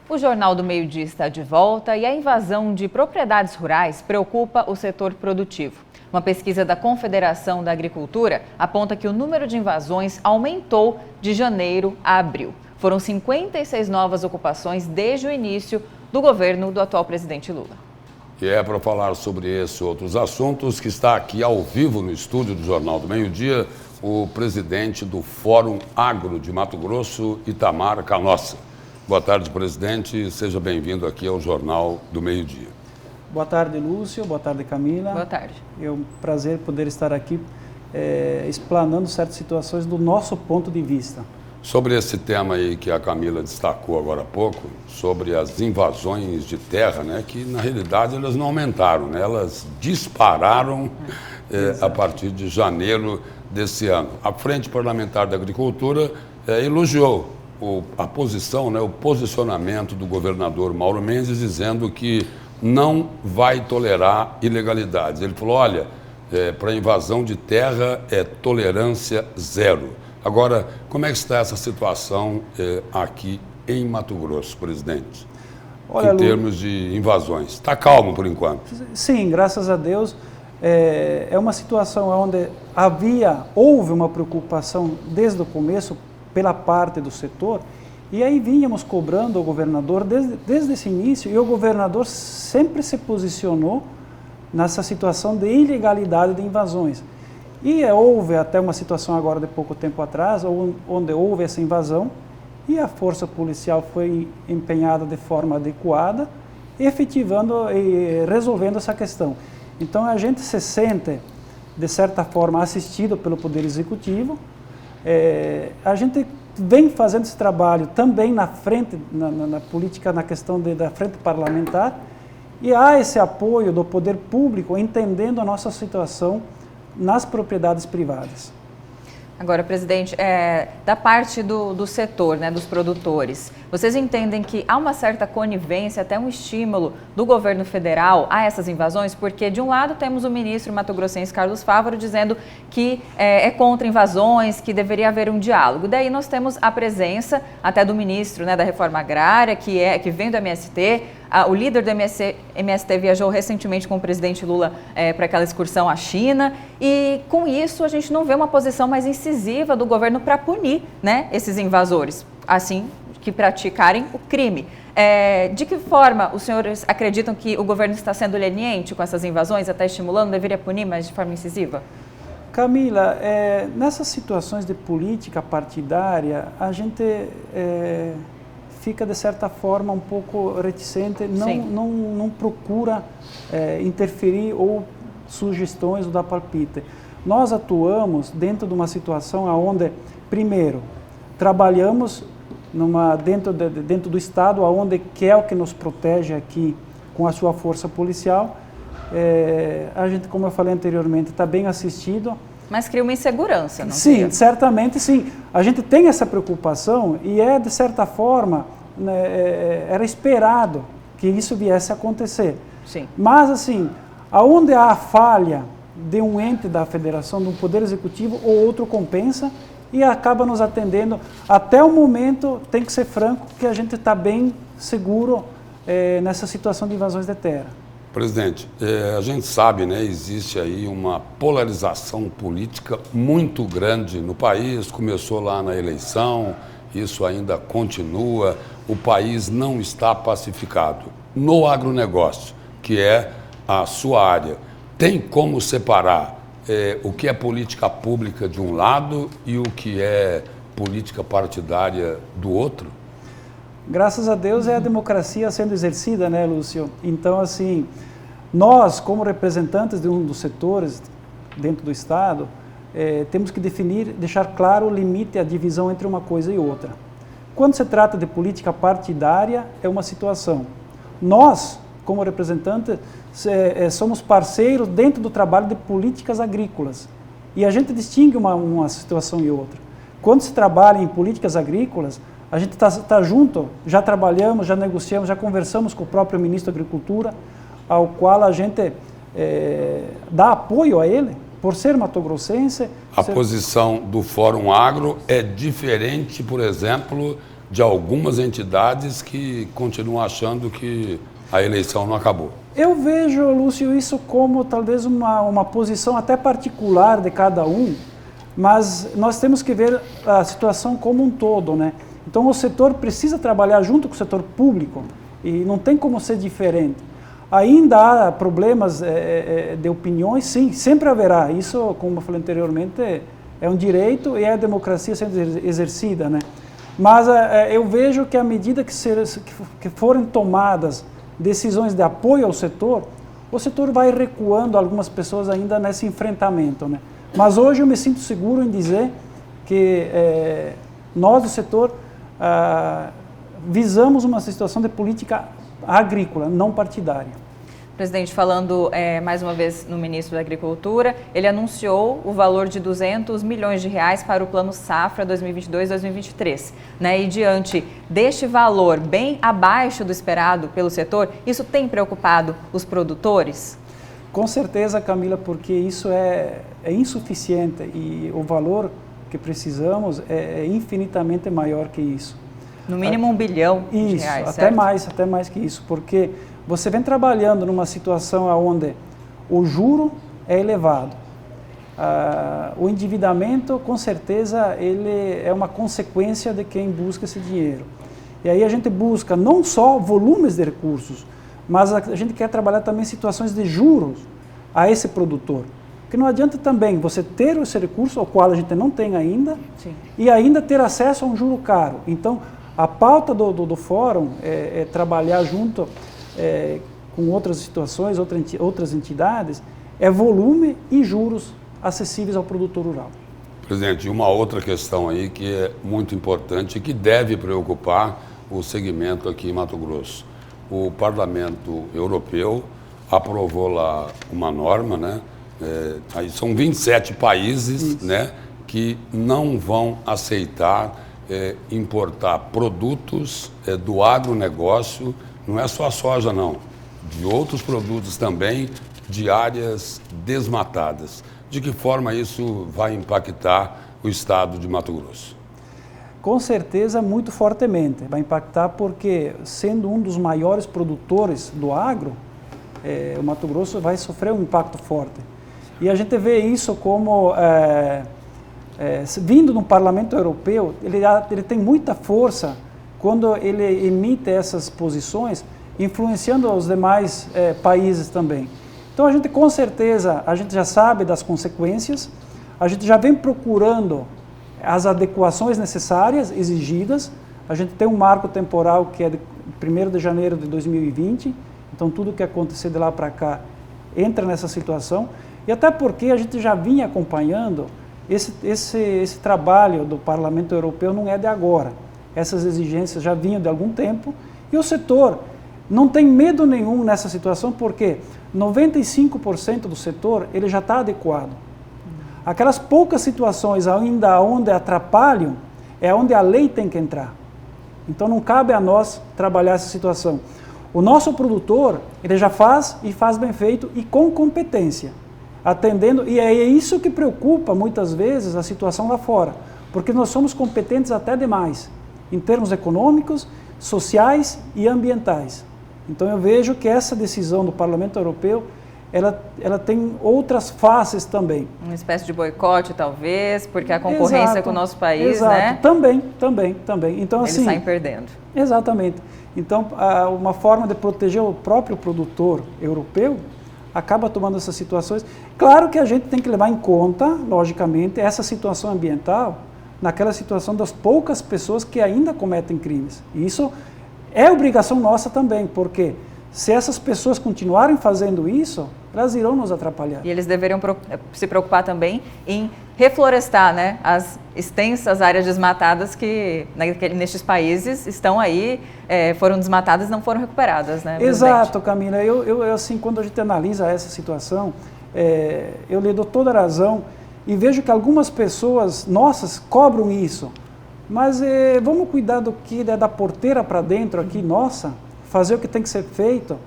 O Jornal do Meio-Dia está de volta e a invasão de propriedades rurais preocupa o setor produtivo. Uma pesquisa da Confederação da Agricultura aponta que o número de invasões aumentou de janeiro a abril. Foram 56 novas ocupações desde o início do governo do atual presidente Lula. E é para falar sobre esses outros assuntos que está aqui ao vivo no estúdio do Jornal do Meio-Dia o presidente do Fórum Agro de Mato Grosso, Itamar Canossa. Boa tarde, presidente. Seja bem-vindo aqui ao Jornal do Meio-Dia. Boa tarde, Lúcio. Boa tarde, Camila. Boa tarde. É um prazer poder estar aqui explanando certas situações do nosso ponto de vista. Sobre esse tema aí que a Camila destacou agora há pouco, sobre as invasões de terra, né, que na realidade elas não aumentaram, né, elas dispararam a partir de janeiro desse ano. A Frente Parlamentar da Agricultura elogiou a posição, né, o posicionamento do governador Mauro Mendes, dizendo que não vai tolerar ilegalidades. Ele falou, olha, para invasão de terra é tolerância zero. Agora, como é que está essa situação aqui em Mato Grosso, presidente? Olha, em termos de invasões. Está calmo por enquanto? Sim, graças a Deus. É uma situação onde houve uma preocupação desde o começo pela parte do setor, e aí vínhamos cobrando o governador desde esse início, e o governador sempre se posicionou nessa situação de ilegalidade de invasões. E houve até uma situação agora de pouco tempo atrás, onde houve essa invasão, e a força policial foi empenhada de forma adequada, efetivando e resolvendo essa questão. Então a gente se sente, de certa forma, assistido pelo Poder Executivo. A gente vem fazendo esse trabalho também na frente, na política, na questão da frente parlamentar, e há esse apoio do poder público entendendo a nossa situação nas propriedades privadas. Agora, presidente, da parte do setor, né, dos produtores, vocês entendem que há uma certa conivência, até um estímulo do governo federal a essas invasões? Porque, de um lado, temos o ministro mato-grossense Carlos Fávaro dizendo que é contra invasões, que deveria haver um diálogo. Daí nós temos a presença até do ministro, né, da Reforma Agrária, que vem do MST. O líder do MST viajou recentemente com o presidente Lula para aquela excursão à China, e com isso a gente não vê uma posição mais incisiva do governo para punir, né, esses invasores, assim que praticarem o crime. De que forma os senhores acreditam que o governo está sendo leniente com essas invasões, até estimulando, deveria punir, mas de forma incisiva? Camila, nessas situações de política partidária, a gente fica, de certa forma, um pouco reticente, não procura interferir ou sugestões ou dar palpite. Nós atuamos dentro de uma situação onde, primeiro, trabalhamos dentro do Estado, onde que é o que nos protege aqui com a sua força policial. A gente, como eu falei anteriormente, está bem assistido. Mas cria uma insegurança, não? Sim, certamente sim. A gente tem essa preocupação e de certa forma, era esperado que isso viesse a acontecer. Sim. Mas, assim, aonde há a falha de um ente da federação, de um poder executivo, ou outro compensa e acaba nos atendendo. Até o momento, tem que ser franco, que a gente está bem seguro nessa situação de invasões de terra. Presidente, a gente sabe, né, existe aí uma polarização política muito grande no país, começou lá na eleição, isso ainda continua, o país não está pacificado. No agronegócio, que é a sua área, tem como separar o que é política pública de um lado e o que é política partidária do outro? Graças a Deus é a democracia sendo exercida, né, Lúcio? Então, assim, nós, como representantes de um dos setores dentro do Estado, temos que deixar claro o limite, a divisão entre uma coisa e outra. Quando se trata de política partidária, é uma situação. Nós, como representantes, somos parceiros dentro do trabalho de políticas agrícolas. E a gente distingue uma situação e outra. Quando se trabalha em políticas agrícolas, a gente está junto, já trabalhamos, já negociamos, já conversamos com o próprio ministro da Agricultura, ao qual a gente dá apoio a ele, por ser matogrossense. A posição do Fórum Agro é diferente, por exemplo, de algumas entidades que continuam achando que a eleição não acabou. Eu vejo, Lúcio, isso como talvez uma posição até particular de cada um, mas nós temos que ver a situação como um todo, né? Então o setor precisa trabalhar junto com o setor público e não tem como ser diferente. Ainda há problemas de opiniões, sim, sempre haverá. Isso, como eu falei anteriormente, é um direito e é a democracia sendo exercida, né? Mas eu vejo que à medida que forem tomadas decisões de apoio ao setor, o setor vai recuando algumas pessoas ainda nesse enfrentamento, né? Mas hoje eu me sinto seguro em dizer que nós do setor visamos uma situação de política agrícola, não partidária. Presidente, falando mais uma vez no ministro da Agricultura, ele anunciou o valor de 200 milhões de reais para o Plano Safra 2022-2023. Né? E diante deste valor bem abaixo do esperado pelo setor, isso tem preocupado os produtores? Com certeza, Camila, porque isso é insuficiente e o valor que precisamos é infinitamente maior que isso. No mínimo 1 bilhão de reais, até mais que isso, porque você vem trabalhando numa situação onde o juro é elevado. O endividamento, com certeza, ele é uma consequência de quem busca esse dinheiro. E aí a gente busca não só volumes de recursos, mas a gente quer trabalhar também situações de juros a esse produtor. Porque não adianta também você ter esse recurso, o qual a gente não tem ainda, sim, e ainda ter acesso a um juro caro. Então, a pauta do fórum é trabalhar junto com outras situações, outras entidades, é volume e juros acessíveis ao produtor rural. Presidente, uma outra questão aí que é muito importante e que deve preocupar o segmento aqui em Mato Grosso. O Parlamento Europeu aprovou lá uma norma, né? Aí são 27 países, né, que não vão aceitar importar produtos do agronegócio, não é só a soja não, de outros produtos também, de áreas desmatadas. De que forma isso vai impactar o estado de Mato Grosso? Com certeza, muito fortemente. Vai impactar porque, sendo um dos maiores produtores do agro, o Mato Grosso vai sofrer um impacto forte. E a gente vê isso como, vindo no Parlamento Europeu, ele tem muita força quando ele emite essas posições, influenciando os demais países também. Então a gente, com certeza, a gente já sabe das consequências, a gente já vem procurando as adequações necessárias, exigidas. A gente tem um marco temporal que é de 1º de janeiro de 2020, então tudo que acontecer de lá para cá entra nessa situação. E até porque a gente já vinha acompanhando esse trabalho do Parlamento Europeu, não é de agora. Essas exigências já vinham de algum tempo e o setor não tem medo nenhum nessa situação, porque 95% do setor ele já está adequado. Aquelas poucas situações ainda onde atrapalham é onde a lei tem que entrar. Então não cabe a nós trabalhar essa situação. O nosso produtor, ele já faz e faz bem feito e com competência, atendendo, e é isso que preocupa muitas vezes a situação lá fora, porque nós somos competentes até demais, em termos econômicos, sociais e ambientais. Então eu vejo que essa decisão do Parlamento Europeu, ela tem outras faces também. Uma espécie de boicote, talvez, porque a concorrência com o nosso país, exato, né? Também. Então, eles saem perdendo. Exatamente. Então, uma forma de proteger o próprio produtor europeu acaba tomando essas situações. Claro que a gente tem que levar em conta, logicamente, essa situação ambiental, naquela situação das poucas pessoas que ainda cometem crimes. E isso é obrigação nossa também, porque se essas pessoas continuarem fazendo isso, elas irão nos atrapalhar. E eles deveriam se preocupar também em reflorestar, né, as extensas áreas desmatadas que nestes países estão aí, foram desmatadas e não foram recuperadas, né? Exato, Camila. Eu assim, quando a gente analisa essa situação, eu lhe dou toda a razão e vejo que algumas pessoas nossas cobram isso. Mas vamos cuidar do que é da porteira para dentro aqui, nossa, fazer o que tem que ser feito,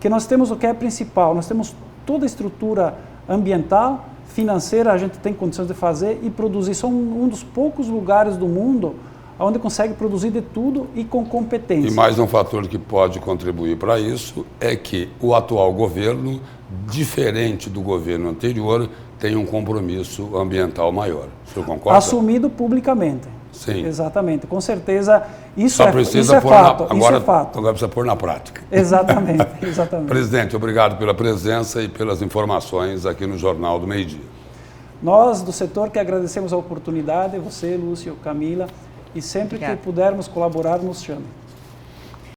que nós temos o que é principal, nós temos toda a estrutura ambiental, financeira, a gente tem condições de fazer e produzir. São um dos poucos lugares do mundo onde consegue produzir de tudo e com competência. E mais um fator que pode contribuir para isso é que o atual governo, diferente do governo anterior, tem um compromisso ambiental maior. O senhor concorda? Assumido publicamente. Sim. Exatamente. Com certeza, isso Só é precisa fato. agora, Isso é fato. agora precisa pôr na prática. Exatamente, exatamente. Presidente, obrigado pela presença e pelas informações aqui no Jornal do Meio-Dia. Nós, do setor, que agradecemos a oportunidade, você, Lúcio, Camila, e sempre Obrigada. que pudermos colaborar, nos chame.